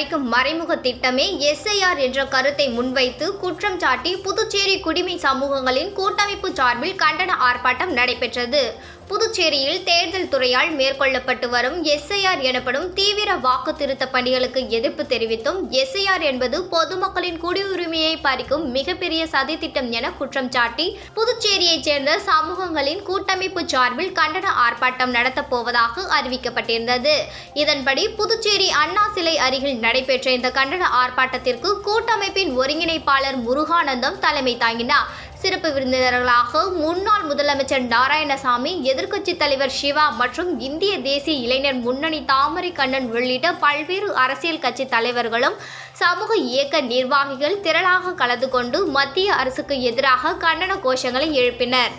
பறிக்கும் மறைமுக திட்டமே எஸ்ஐஆர் என்ற கருத்தை முன்வைத்து குற்றம் சாட்டி புதுச்சேரி குடிமை சமூகங்களின் கூட்டமைப்பு சார்பில் கண்டன ஆர்ப்பாட்டம் நடைபெற்றது. புதுச்சேரியில் தேர்தல் துறையால் மேற்கொள்ளப்பட்டு வரும் எஸ்ஐஆர் எனப்படும் தீவிர வாக்கு திருத்த பணிகளுக்கு எதிர்ப்பு தெரிவித்தும் எஸ்ஐஆர் என்பது பொதுமக்களின் குடியுரிமையை பறிக்கும் மிகப்பெரிய சதித்திட்டம் என குற்றம் சாட்டி புதுச்சேரியைச் சேர்ந்த சமூகங்களின் கூட்டமைப்பு சார்பில் கண்டன ஆர்ப்பாட்டம் நடத்தப் போவதாக அறிவிக்கப்பட்டிருந்தது. இதன்படி புதுச்சேரி அண்ணா சிலை அருகில் நடைபெற்ற இந்த கண்டன ஆர்ப்பாட்டத்திற்கு கூட்டமைப்பின் ஒருங்கிணைப்பாளர் முருகானந்தம் தலைமை தாங்கினார். சிறப்பு விருந்தினர்களாக முன்னாள் முதலமைச்சர் நாராயணசாமி, எதிர்க்கட்சித் தலைவர் சிவா மற்றும் இந்திய தேசிய இளைஞர் முன்னணி தாமரை கண்ணன் உள்ளிட்ட பல்வேறு அரசியல் கட்சி தலைவர்களும் சமூக இயக்க நிர்வாகிகள் திரளாக கலந்து கொண்டு மத்திய அரசுக்கு எதிராக கண்டன கோஷங்களை எழுப்பினர்.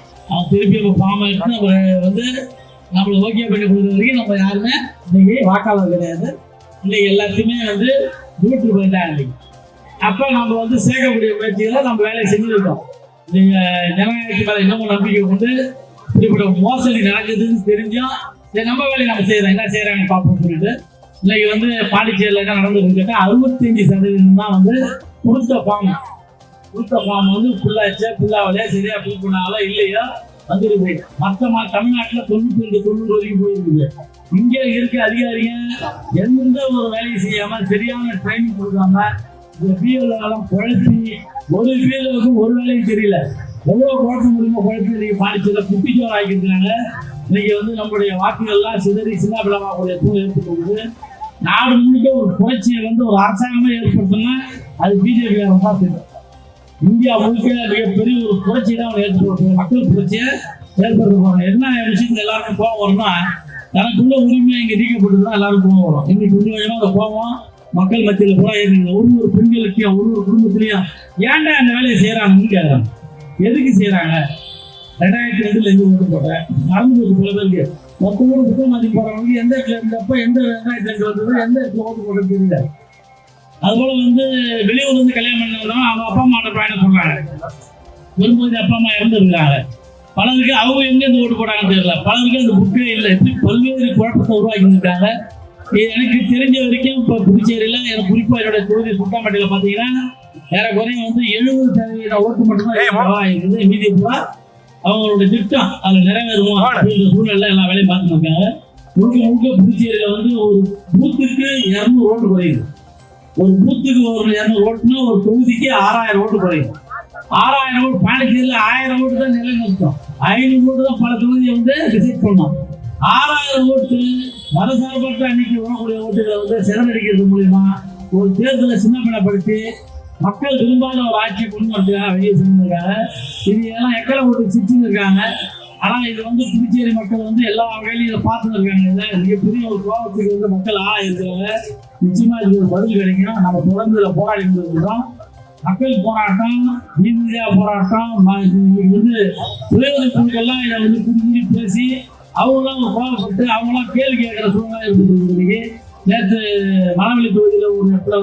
அப்ப நம்ம சேர்க்கக்கூடிய முயற்சிகளை நம்ம வேலையை செஞ்சிருக்கோம். ஜனநாயகத்து மேல இன்னமும் நம்பிக்கை கொண்டு இப்படிப்பட்ட மோசடி நடக்குதுன்னு தெரிஞ்சா நம்ம வேலையை நம்ம செய்யறோம். என்ன செய்யறாங்க பார்ப்போம் சொல்லிட்டு இன்னைக்கு பாண்டிச்சேரியில் என்ன நடந்துருக்குன்னு 65% தான் கொடுத்த ஃபார்ம் ஃபுல்லாவலையா சரியா ஃபில் பண்ணாலோ இல்லையோ வந்துருக்கு. மற்ற தமிழ்நாட்டில் 92-90 வரைக்கும் போயிருக்குது. இங்க இருக்க அதிகாரிங்க எந்த ஒரு வேலையை செய்யாம சரியான ட்ரைனிங் கொடுக்காம இந்த பிஎல்லாம் குழப்பி ஒரு பிஎலுக்கு ஒரு வேலையும் தெரியல. எவ்வளவு குழப்ப முடியுமோ குழப்பி இன்னைக்கு பாண்டிச்சேரியில் குட்டிச்சோர் ஆகியிருக்காங்க. இன்னைக்கு நம்முடைய வாக்குகள்லாம் சிதறி சின்னாபிளமாக்கூடிய சூழல் ஏற்பட்டு நாடு முழுக்க ஒரு புரட்சியை ஒரு அரசாங்கமே ஏற்படுத்தினா அது பிஜேபி தான் தெரியும். இந்தியா முழுக்க மிகப்பெரிய ஒரு புரட்சி தான் ஏற்படுத்தும், மக்கள் புரட்சியை ஏற்படுத்துவாங்க. என்ன விஷயத்துல எல்லாருக்கும் கோபம் வரும்னா தனக்குள்ள உரிமையை இங்கே நீக்கப்பட்டுதான் எல்லாருக்கும் கோபம் வரும். இன்னைக்கு கொஞ்சம் அந்த கோபம் மக்கள் மத்தியில் கூட இருக்குது. ஒரு பெண்களுக்கும் ஒரு குடும்பத்திலையும் ஏன்டா அந்த வேலையை செய்யறாங்கன்னு கேட்கறாங்க. எதுக்கு செய்யறாங்க? 2002 எங்க ஓட்டு போட்டேன் மறந்து போல பேருக்கு மொத்த ஊர் புத்தகம் மாற்றி போறவங்களுக்கு எந்த இடத்துல இருந்தப்ப எந்த 2002 வந்தது எந்த இடத்துல ஓட்டு போட தெரியல. அதுபோல வெளியூர்ல கல்யாணம் பண்ணவங்க அவங்க அப்பா அம்மாட்ட பயணம் சொல்றாங்க. வரும்போது அப்பா அம்மா இறந்துருக்காங்க. பலருக்கு அவங்க எங்க இருந்து ஓட்டு போட்டாங்கன்னு தெரியல. பலருக்கு அந்த புக்கே இல்லை. இப்படி பல்வேறு குழப்பத்தை உருவாக்கி இருக்காங்க. எனக்கு தெரிஞ்ச வரைக்கும் இப்போ புதுச்சேரியில் எனக்கு குறிப்பாக என்னோட தொகுதி சுட்டாம்பட்டியில் பார்த்தீங்கன்னா ஏறக்குறைய 70% ஓட்டு மட்டும்தான் இருக்குது. மீதி பூரா அவங்களோட திட்டம் அதில் நிறைவேறுவோம் அப்படின்ற சூழ்நிலை எல்லா வேலையும் பார்த்துட்டு இருக்காங்க. முழுக்க புதுச்சேரியில் ஒரு பூத்துக்கு 200 ஓட்டு குறையுது. ஒரு பூத்துக்கு ஒரு 200 ஓட்டுனா ஒரு தொகுதிக்கு 6000 ஓட்டு குறையும். 6000 ஓட்டு பாண்டிச்சேரியில் 1000 ஓட்டு தான் நிலைநிறுத்தம். 500 ஓட்டு தான் பல தொகுதியை டிசைட் பண்ணோம். 6000 ஓட்டு மதசார்பற்ற அன்னைக்கு வரக்கூடிய ஓட்டுகளை சிறந்தடிக்கிறது மூலியமா ஒரு தேர்தலை சின்னப்படுத்தி மக்கள் விரும்பாத ஒரு ஆட்சியை கொண்டு வரதுக்காக வெளியே செஞ்சிருக்காங்க. இது எல்லாம் எக்கலை ஓட்டு சிரிச்சுன்னு இருக்காங்க. ஆனா இது புதுச்சேரி மக்கள் எல்லா வகையிலும் இதை பார்த்துன்னு இருக்காங்க. மிகப்பெரிய ஒரு கோபத்துக்கு மக்கள் இருக்கிறாங்க. நிச்சயமா இது ஒரு பதில் கிடைக்கும். நம்ம தொடர்ந்து இதில் போராடி இருந்திருக்கிறோம். மக்கள் போராட்டம், நீதியா போராட்டம், சுயஉதவி குழுக்கள்லாம் இதை புரிஞ்சு பேசி அவங்களாம் கோபப்பட்டு அவங்களாம் கேள்வி கேட்கிற சூழ்நிலை இருக்குது. நேற்று மணவெளி தொகுதியில் ஒரு இடத்துல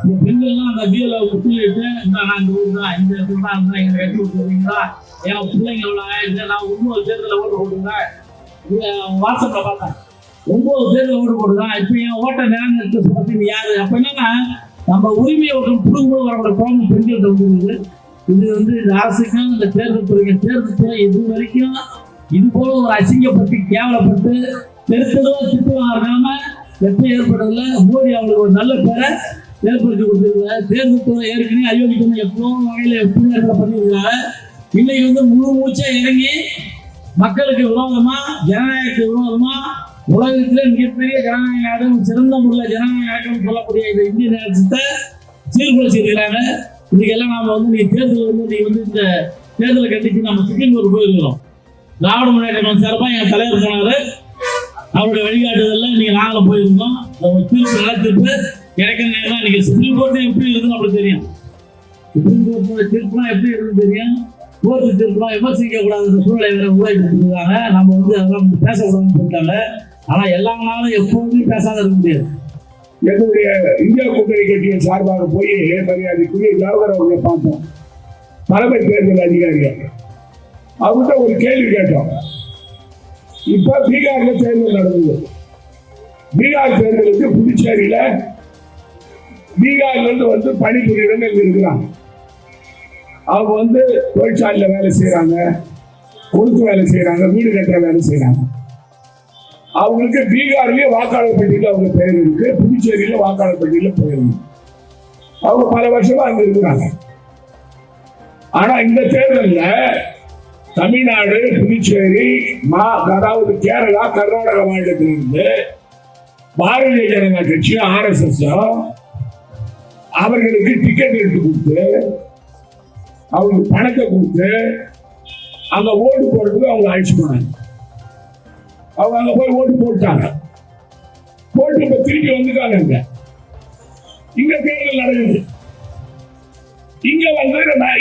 இந்த பெண்கள்லாம் அந்த பிஎல் ஒத்துழைட்டு நான் இந்த ஊர் தான் இந்த இடத்துல தான் இருந்தால் எங்களை கட்டி விட்டுருவீங்களா, என் பிள்ளைங்க எவ்வளோ ஆயிடுச்சு, நான் 9 தேர்தலில் ஓட்டு போட்டுருந்தேன். வாட்ஸ்அப்பில் பார்த்தேன் 9 தேர்தலில் ஓட்டு போட்டுருந்தேன். இப்போ என் ஓட்டை நிலைநிறுத்த பற்றி யாரு? அப்போ என்னன்னா நம்ம உரிமையை ஓட்டு புடுங்கும்போது வரக்கூடிய கோபம் பெண்கள்கிட்ட வந்துருக்குது. இது இந்த அரசுக்கும் இந்த தேர்தல் துறை இது வரைக்கும் இது போல ஒரு அசிங்கப்பட்டு கேவலப்பட்டு தெருத்தெருவா திட்டுவாங்க எப்ப ஏற்படுறதுல மோடி அவங்களுக்கு ஒரு நல்ல பேரை ஏற்படுத்தி கொடுத்துருக்காங்க. தேர்தல் துறை ஏற்கனவே அயோக்கியம் எப்போ வகையில் எப்படி பண்ணியிருக்காங்க. இன்னைக்கு முழு மூச்சா இறங்கி மக்களுக்கு விரோதமா ஜனநாயகத்துக்கு விரோதமா உலகத்திலே மிகப்பெரிய ஜனநாயக நாடு சிறந்த முறையில் ஜனநாயகம் சொல்லக்கூடிய இந்த இந்திய தேசத்தை சீர்குலைச்சிருக்கிறாங்க. இதுக்கெல்லாம் நாம நீங்க தேர்தல் இந்த தேர்தலை கண்டிச்சு நம்ம சுப்ரீம் கோர்ட் போயிருக்கிறோம். திராவிட முன்னேற்ற சார்பாக என் தலைவர் போனாரு. அவருடைய வழிகாட்டுதல் இன்னைக்கு நாங்களும் போயிருந்தோம். தீர்ப்பு நல்ல தீர்ப்பு கிடைக்கிற நேரம் இன்னைக்கு சுப்ரீம் கோர்ட்டு எப்படி இருக்குன்னு அப்படி தெரியும். சுப்ரீம் கோர்ட்டோட தீர்ப்புலாம் எப்படி இருக்குன்னு தெரியும். கோர்ட்டு தீர்ப்புலாம் விமர்சிக்க கூடாத சூழ்நிலை வேற உருவாக்கி கொடுத்துருக்காங்க. நம்ம அதெல்லாம் பேசக்கூடாதுன்னு சொல்லிட்டாங்க. ஆனா எல்லா நாளும் எப்போதுமே பேசாத இருக்க முடியாது. என்னுடைய இந்தியா கூட்டணி கட்சியின் சார்பாக போய் மரியாதைக்குரிய ஜவஹர் அவர்களை பார்த்தோம். தலைமை தேர்தல் அதிகாரிகள் அவர்கிட்ட ஒரு கேள்வி கேட்டோம். இப்ப பீகார்ல தேர்தல் நடந்தது. பீகார் தேர்தலுக்கு புதுச்சேரியில பீகார்ல இருந்து வந்து பணிபுரியறவங்க இங்க இருக்கிறாங்க. அவங்க வந்து தொழிற்சாலையில வேலை செய்யறாங்க, கொடுத்து வேலை செய்யறாங்க, வீடு கட்டுற வேலை செய்யறாங்க. அவங்களுக்கு பீகார்லயே வாக்காளர் பட்டியல அவங்க பெயர் இருக்கு, புதுச்சேரியில வாக்காளர் பட்டியல பெயர் இருக்கு. அவங்க பல வருஷமா அங்க இருக்கிறாங்க. ஆனா இந்த தேர்தல்ல தமிழ்நாடு, புதுச்சேரி, அதாவது கேரளா, கர்நாடக மாநிலத்திலிருந்து பாரதிய ஜனதா கட்சியும் RSS அவர்களுக்கு டிக்கெட் எடுத்து கொடுத்து அவங்களுக்கு பணத்தை கொடுத்து அங்க ஓட்டு போடுறதுக்கு அவங்க அழைச்சு போனாங்க. அவங்க அங்க போய் ஓட்டு போட்டாங்க. போட்டு இப்ப திருப்பி வந்துட்டாங்க. இங்க தேர்தல் நடக்குது. இங்க வந்து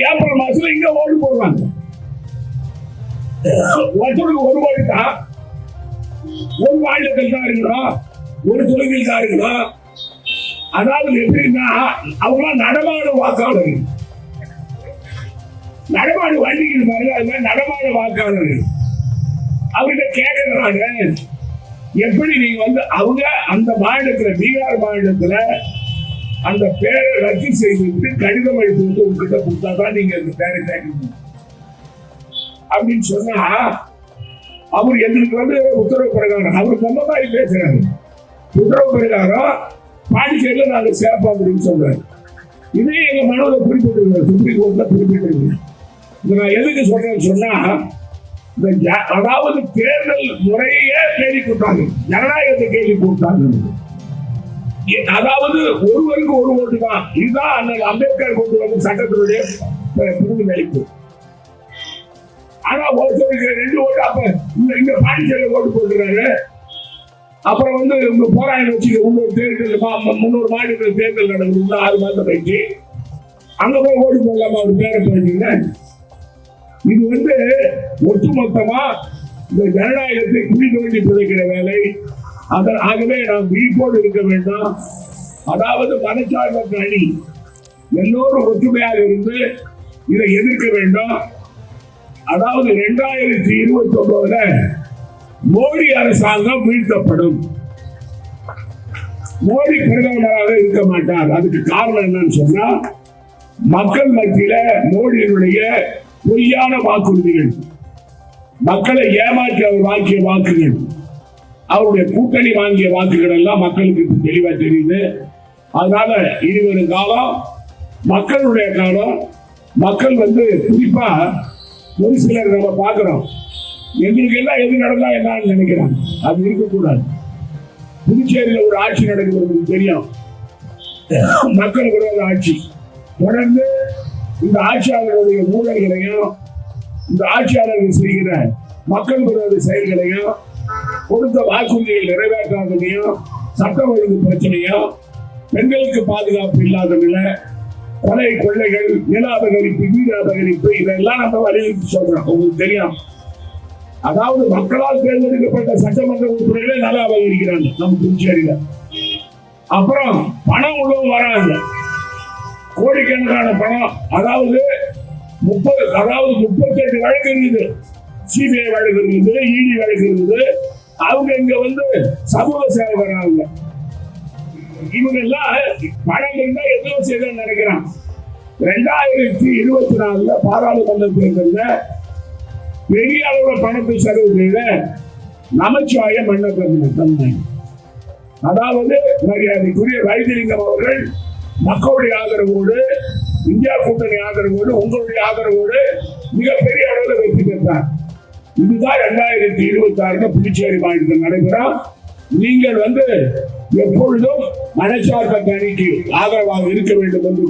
ஏப்ரல் மாசத்துல இங்க ஓட்டு போடுவாங்க. ஒருத்தருக்கு ஒரு ஓட்டு தான், ஒரு மாநிலத்தில் தான் இருக்கணும், ஒரு தொகுதியில் தான் இருக்கணும். அதாவது எப்படின்னா அவங்க நடமாடு வாக்காளர்கள், நடமாடு வண்டிக்கு பாருங்க, அதுதான் நடமாடு வாக்காளர்கள். அவங்க கேட்கிறாங்க, எப்படி நீங்க வந்து அவங்க அந்த மாநிலத்துல, பீகார் மாநிலத்துல அந்த பேரை ரத்து செய்துவிட்டு கடிதம் அளித்து வந்து உங்ககிட்ட கொடுத்தாதான் நீங்க அந்த பேரை கேட்கணும் அப்படின்னு சொன்னா, அவர் எங்களுக்கு வந்து உத்தரவு பிரகாரம், அவர் சொந்தமாய் பேசுறாரு, உத்தரவு பிரகாரம் பாண்டிச்சேரியில நாங்க சேர்ப்போம் அப்படின்னு சொல்றாரு. இதே எங்க மனுவில் குறிப்பிட்டிருக்கிறோம், சுப்ரீம் கோர்ட்ல குறிப்பிட்டிருக்கிறோம். இதை நான் எதுக்கு சொல்றேன்னு சொன்னா, அதாவது தேர்தல் முறையே கேள்வி கூட்டாங்க, ஜனநாயகத்தை கேள்வி கூட்டாங்க. அதாவது ஒருவருக்கு ஒரு ஓட்டு தான். இதுதான் அண்ணல் அம்பேத்கர் கொண்டு வந்த சட்டத்தினுடைய பிரதிபலிப்பு. ஆனா ஒருத்தருக்கு 2 ஓட்டு, அப்ப இந்த பாண்டிச்சேரியில் ஓட்டு போட்டுறாரு. அப்புறம் வந்து உங்க போராட்டம் வச்சு உள்ளூர் தேர்தல், 300 மாநில தேர்தல் நடக்குது 6 மாதம் கழிச்சு, அங்க போய் ஓட்டு போடலாமா ஒரு பேரை போயிட்டீங்கன்னா, இது வந்து ஒட்டுமொத்தமா இந்த ஜனநாயகத்தை குடி தோண்டி புதைக்கிற வேலை. ஆகவே நாம் விழிப்போடு இருக்க வேண்டும். அதாவது மனச்சார்பற்ற அணி எல்லோரும் ஒற்றுமையாக இருந்து இதை எதிர்க்க வேண்டும். அதாவது 2029 மோடி அரசாங்கம் வீழ்த்தப்படும். மோடி பிரதமராக இருக்க மாட்டார். அதுக்கு காரணம் என்னன்னு சொன்னா, மக்கள் மத்தியில மோடியினுடைய பொய்யான வாக்குறுதிகள், மக்களை ஏமாற்றி அவர் வாங்கிய வாக்குகள், அவருடைய கூட்டணி வாங்கிய வாக்குகள் எல்லாம் மக்களுக்கு தெளிவா தெரியுது. அதனால இனிவரும் காலம் மக்களுடைய காலம். மக்கள் வந்து குறிப்பா ஒரு சிலர் நம்ம பார்க்கிறோம், எங்களுக்கு எல்லாம் எது நடந்தா என்னன்னு நினைக்கிறாங்க. அது இருக்கக்கூடாது. புதுச்சேரியில் ஒரு ஆட்சி நடக்கிறது தெரியும், மக்கள் விரோத ஆட்சி. தொடர்ந்து இந்த ஆட்சியாளர்களுடைய ஊழல்களையும், இந்த ஆட்சியாளர்கள் செய்கிற மக்கள் விரோத செயல்களையும், கொடுத்த வாக்குறுதிகள் நிறைவேற்றாததையும், சட்டம் ஒழுங்கு பிரச்சனையும், பெண்களுக்கு பாதுகாப்பு இல்லாத நிலை, கொலை கொள்ளைகள், நில அபகரிப்பு, வீடு அபகரிப்பு, இதெல்லாம் நம்ம வலியுறுத்தி சொல்றோம். உங்களுக்கு தெரியும், அதாவது மக்களால் தேர்ந்தெடுக்கப்பட்ட சட்டமன்ற உறுப்பினர்களே நல்லா அபகரிக்கிறாங்க நம்ம புதுச்சேரியில. அப்புறம் பணம் உள்ளவங்க வராங்க, கோடிக்கணக்கான பணம். அதாவது 38 வழக்கு இருக்குது, CBI வழக்கு இருக்குது, ED வழக்கு இருக்குது. அவங்க இங்க வந்து சமூக சேவை வர்றாங்க. இவங்க எல்லாம் பணம் இருந்தா எதுவும் செய்ய நினைக்கிறான். 2024 பாராளுமன்ற தேர்தலில் பெரிய அளவுல பணத்தை செலவு செய்த நமச்சிவாய மன்னர். அதாவது மரியாதைக்குரிய வைத்திலிங்கம் அவர்கள் மக்களுடைய ஆதரவோடு, இந்தியா கூட்டணி ஆதரவோடு, உங்களுடைய ஆதரவோடு மிகப்பெரிய அளவில் வெற்றி பெற்றார். இதுதான் 2026 புதுச்சேரி மாநிலத்தில் நடைபெறும். நீங்கள் வந்து எப்பொழுதும் மனச்சார்பற்ற அணிக்கு ஆதரவாக இருக்க வேண்டும் என்று